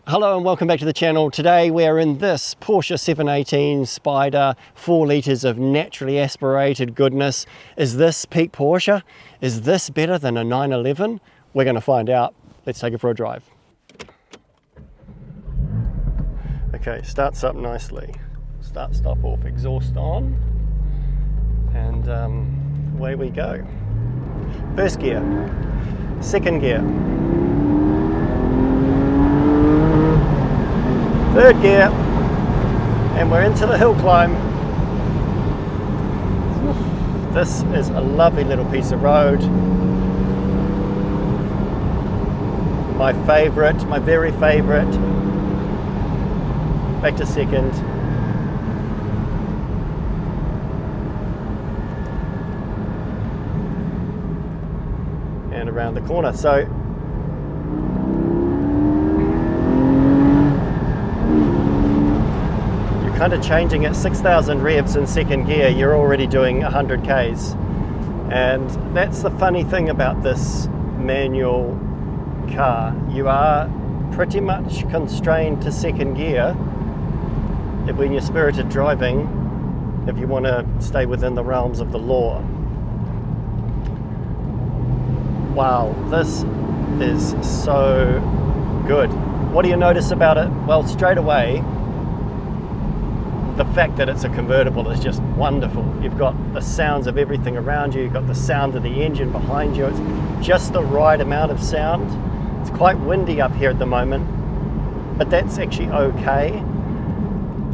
Hello and welcome back to the channel. Today we are in this Porsche 718 Spyder, 4 litres of naturally aspirated goodness. Is this peak Porsche? Is this better than a 911? We're going to find out. Let's take it for a drive. Okay, starts up nicely. Start, stop, off, exhaust on. And away we go. First gear, second gear. Third gear, and we're into the hill climb. This is a lovely little piece of road. My favourite, my very favourite. Back to second. And around the corner. So kind of changing at 6,000 revs in second gear, you're already doing 100 Ks. And that's the funny thing about this manual car. You are pretty much constrained to second gear when you're spirited driving, if you want to stay within the realms of the law. Wow, this is so good. What do you notice about it? Well, straight away, the fact that it's a convertible is just wonderful. You've got the sounds of everything around you, you've got the sound of the engine behind you. It's just the right amount of sound. It's quite windy up here at the moment, but that's actually okay.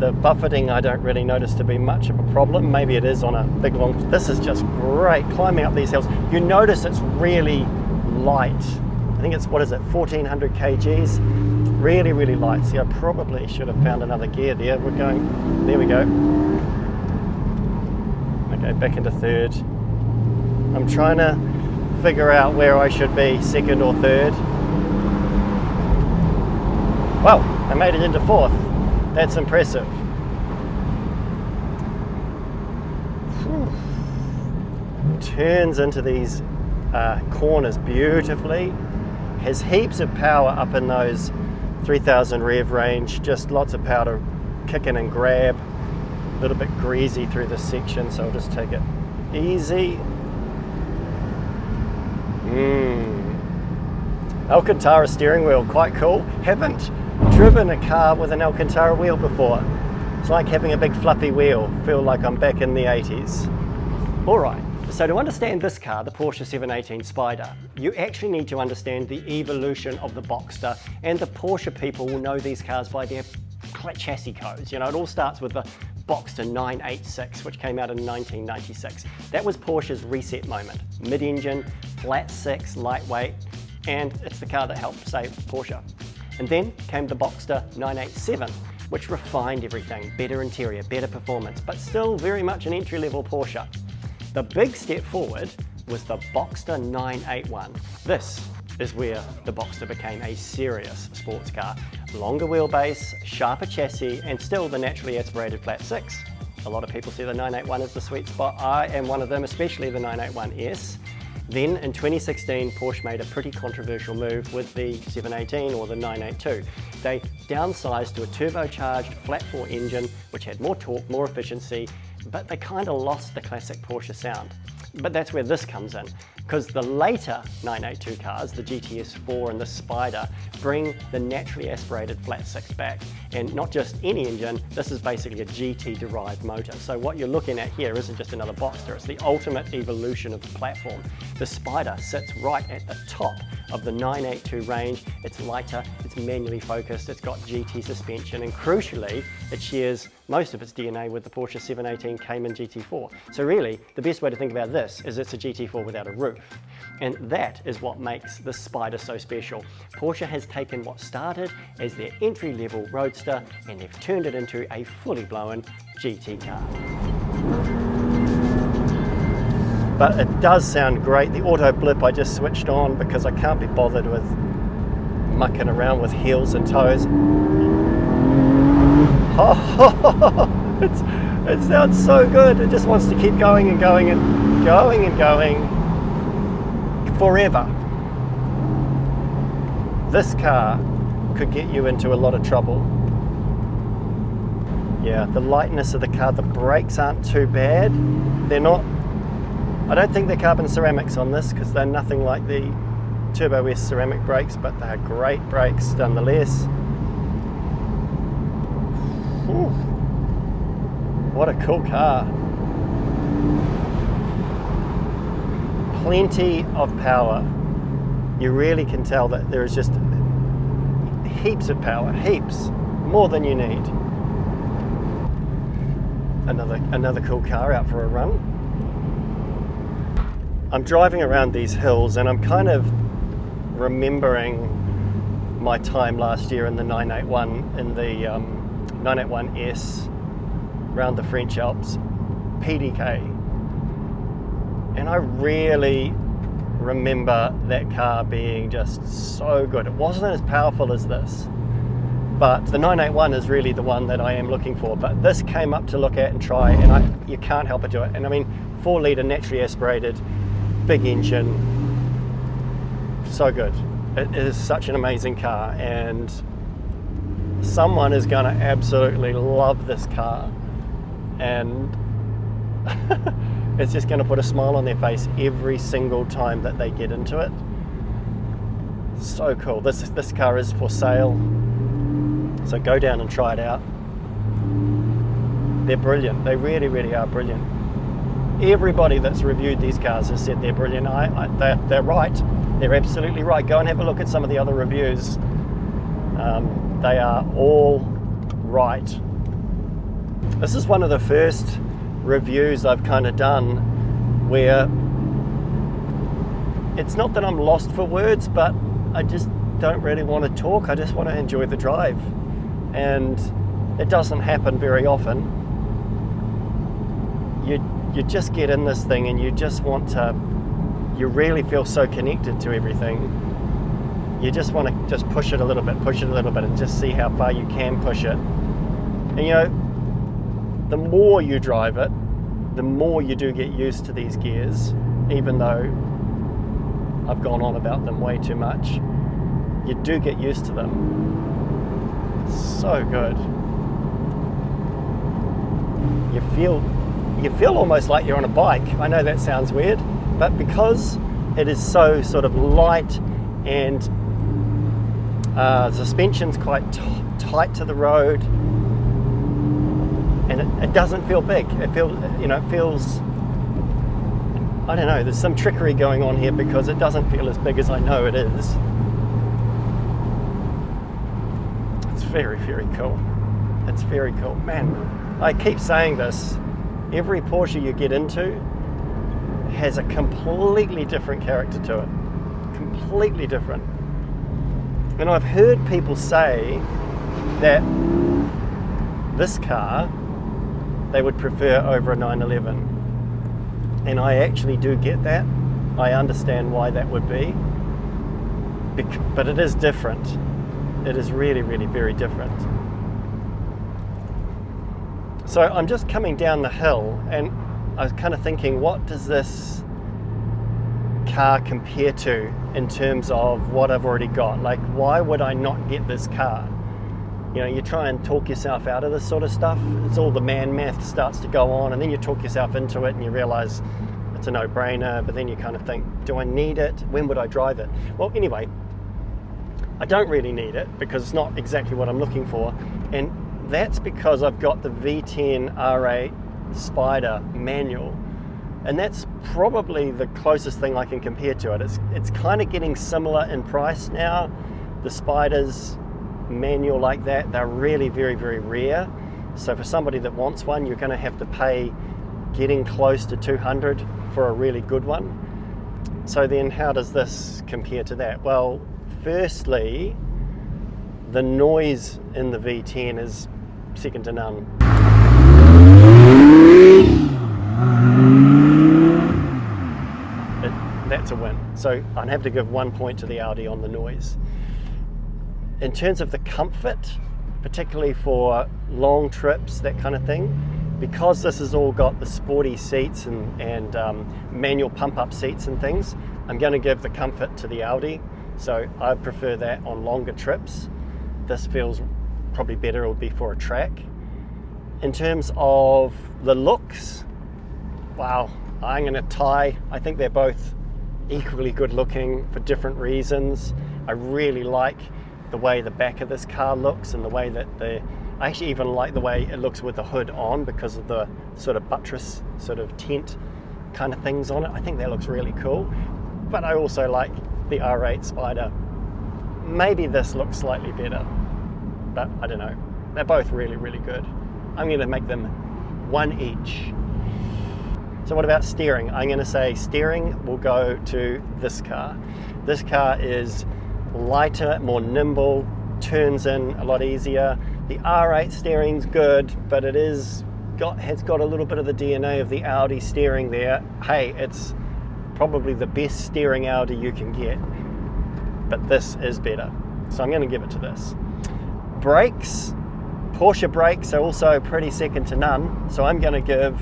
The buffeting I don't really notice to be much of a problem. Maybe it is on a big long. This is just great, climbing up these hills. You notice it's really light. I think it's, what is it, 1400 kgs? Really, really light. See, I probably should have found another gear there. We're going, there we go. Okay, back into third. I'm trying to figure out where I should be, second or third. Well, I made it into fourth. That's impressive. Turns into these corners beautifully. Has heaps of power up in those 3,000 rev range, just lots of power to kick in and grab. A little bit greasy through this section, so I'll just take it easy. Alcantara steering wheel, quite cool. Haven't driven a car with an Alcantara wheel before. It's like having a big fluffy wheel. Feel like I'm back in the 80s. All right. So to understand this car, the Porsche 718 Spyder, you actually need to understand the evolution of the Boxster, and the Porsche people will know these cars by their chassis codes. You know, it all starts with the Boxster 986, which came out in 1996. That was Porsche's reset moment. Mid-engine, flat six, lightweight, and it's the car that helped save Porsche. And then came the Boxster 987, which refined everything, better interior, better performance, but still very much an entry-level Porsche. The big step forward was the Boxster 981. This is where the Boxster became a serious sports car. Longer wheelbase, sharper chassis, and still the naturally aspirated flat six. A lot of people see the 981 as the sweet spot. I am one of them, especially the 981S. Then in 2016, Porsche made a pretty controversial move with the 718 or the 982. They downsized to a turbocharged flat four engine, which had more torque, more efficiency, but they kind of lost the classic Porsche sound. But that's where this comes in, because the later 982 cars, the GTS4 and the Spyder, bring the naturally aspirated flat six back. And not just any engine, this is basically a GT-derived motor. So what you're looking at here isn't just another Boxster, it's the ultimate evolution of the platform. The Spyder sits right at the top of the 982 range. It's lighter, it's manually focused, it's got GT suspension, and crucially, it shares most of its DNA with the Porsche 718 Cayman GT4. So really, the best way to think about this is it's a GT4 without a roof. And that is what makes the Spyder so special. Porsche has taken what started as their entry-level roadster and they've turned it into a fully blown GT car. But it does sound great. The auto blip I just switched on because I can't be bothered with mucking around with heels and toes. It sounds so good. It just wants to keep going and going and going and going forever. This car could get you into a lot of trouble. Yeah, the lightness of the car, the brakes aren't too bad. They're not, I don't think they're carbon ceramics on this because they're nothing like the Turbo S ceramic brakes, but they're great brakes nonetheless. Ooh, what a cool car. Plenty of power. You really can tell that there is just heaps of power, heaps, more than you need. Another cool car out for a run. I'm driving around these hills and I'm kind of remembering my time last year in the 981, in the 981S around the French Alps, PDK. And I really remember that car being just so good. It wasn't as powerful as this, but the 981 is really the one that I am looking for. But this came up to look at and try, and you can't help but do it. And I mean, 4 litre naturally aspirated, big engine, so good. It is such an amazing car, and someone is going to absolutely love this car, and it's just going to put a smile on their face every single time that they get into it. So cool. This car is for sale, so go down and try it out. They're brilliant. They really, really are brilliant. Everybody that's reviewed these cars has said they're brilliant. They're right. They're absolutely right. Go and have a look at some of the other reviews. They are all right. This is one of the first reviews I've kind of done where it's not that I'm lost for words, but I just don't really want to talk. I just want to enjoy the drive, and it doesn't happen very often. You just get in this thing and you just want to, you really feel so connected to everything. You just want to just push it a little bit, and just see how far you can push it. And you know, the more you drive it, the more you do get used to these gears, even though I've gone on about them way too much. You do get used to them. So good. You feel almost like you're on a bike. I know that sounds weird, but because it is so sort of light and the suspension's quite tight to the road, and it doesn't feel big. It feels, I don't know, there's some trickery going on here because it doesn't feel as big as I know it is. It's very, very cool. It's very cool. Man, I keep saying this, every Porsche you get into has a completely different character to it. Completely different. And I've heard people say that this car they would prefer over a 911. And I actually do get that. I understand why that would be. But it is different. It is really, really very different. So I'm just coming down the hill and I was kind of thinking, what does this car compare to in terms of what I've already got? Like, why would I not get this car? You know, you try and talk yourself out of this sort of stuff. It's all the man math starts to go on, and then you talk yourself into it and you realize it's a no-brainer, but then you kind of think, do I need it? When would I drive it? Well, anyway, I don't really need it because it's not exactly what I'm looking for, and that's because I've got the V10 R8 Spyder manual, and that's probably the closest thing I can compare to it. It's kind of getting similar in price now. The Spyders manual like that, they're really very, very rare. So for somebody that wants one, you're going to have to pay getting close to 200 for a really good one. So then how does this compare to that? Well, firstly, the noise in the V10 is second to none. That's a win. So I'd have to give 1 point to the Audi on the noise. In terms of the comfort, particularly for long trips, that kind of thing, because this has all got the sporty seats and manual pump-up seats and things, I'm going to give the comfort to the Audi. So I prefer that on longer trips. this feels probably better, it would be for a track. In terms of the looks, wow, I'm going to tie. I think they're both equally good looking for different reasons. I really like the way the back of this car looks, and the way that I actually even like the way it looks with the hood on, because of the sort of buttress sort of tent kind of things on it. I think that looks really cool. But I also like the R8 Spyder. Maybe this looks slightly better, but I don't know. They're both really, really good. I'm going to make them one each. So what about steering? I'm going to say steering will go to this car. This car is lighter, more nimble, turns in a lot easier. The R8 steering's good, but it has got a little bit of the DNA of the Audi steering there. Hey, it's probably the best steering Audi you can get, but this is better. So I'm going to give it to this. Brakes, Porsche brakes are also pretty second to none, so I'm going to give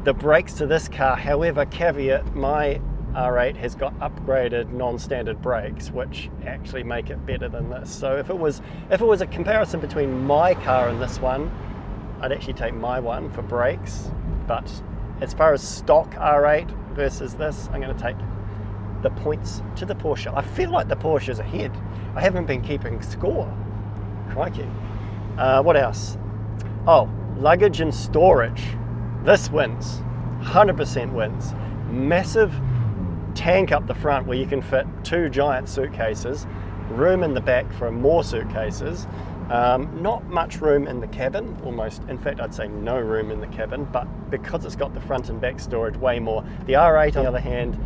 the brakes to this car. However, caveat, my R8 has got upgraded non-standard brakes, which actually make it better than this. So if it was a comparison between my car and this one, I'd actually take my one for brakes. But as far as stock R8 versus this, I'm going to take the points to the Porsche. I feel like the Porsche is ahead. I haven't been keeping score. Crikey. What else? Oh, luggage and storage. This wins. 100% wins. Massive tank up the front where you can fit 2 giant suitcases, room in the back for more suitcases, not much room in the cabin, almost, in fact I'd say no room in the cabin, but because it's got the front and back storage, way more. The R8 on the other hand,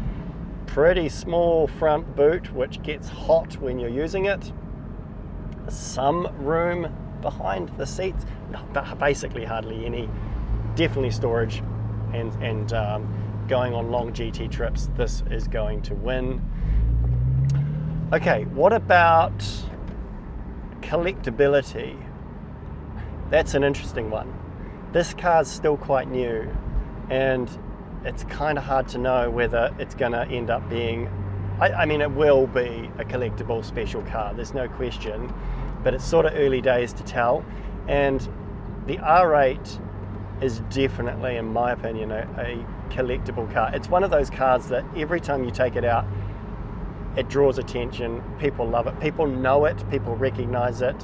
pretty small front boot, which gets hot when you're using it, some room behind the seats, but basically hardly any. Definitely storage, and going on long GT trips, this is going to win. Okay, what about collectability? That's an interesting one. This car's still quite new, and it's kind of hard to know whether it's going to end up being, I mean, it will be a collectible special car, there's no question, but it's sort of early days to tell. And the R8 is definitely, in my opinion, a collectible car. It's one of those cars that every time you take it out, it draws attention. People love it. People know it. People recognize it.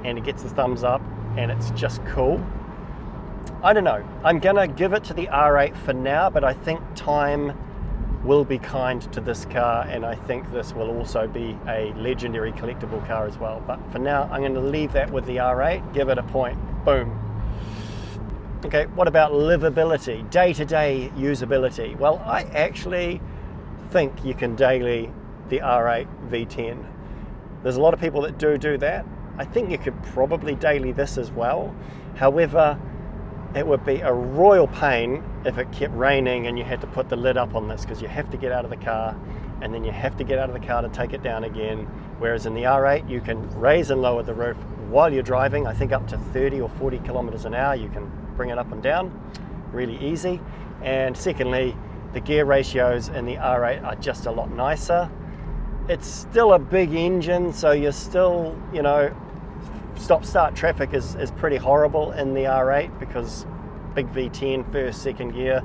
And it gets the thumbs up. And it's just cool. I don't know. I'm going to give it to the R8 for now, but I think time will be kind to this car. And I think this will also be a legendary collectible car as well. But for now, I'm going to leave that with the R8. Give it a point. Boom. Okay, what about livability, day-to-day usability? Well, I actually think you can daily the R8 V10. There's a lot of people that do that. I think you could probably daily this as well. However, it would be a royal pain if it kept raining and you had to put the lid up on this, because you have to get out of the car and then you have to get out of the car to take it down again. Whereas in the R8, you can raise and lower the roof while you're driving. I think up to 30 or 40 kilometers an hour, you can bring it up and down, really easy. And secondly, the gear ratios in the R8 are just a lot nicer. It's still a big engine, so you're still, you know, stop-start traffic is pretty horrible in the R8 because big V10, first, second gear.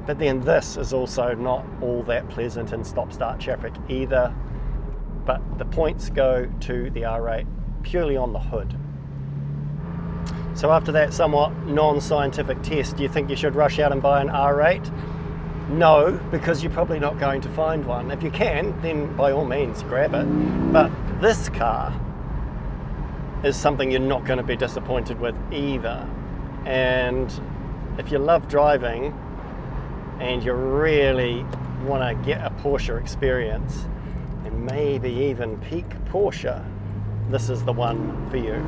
But then this is also not all that pleasant in stop-start traffic either. But the points go to the R8 purely on the hood. So after that somewhat non-scientific test, do you think you should rush out and buy an R8? No, because you're probably not going to find one. If you can, then by all means grab it. But this car is something you're not going to be disappointed with either. And if you love driving and you really want to get a Porsche experience, and maybe even peak Porsche, this is the one for you.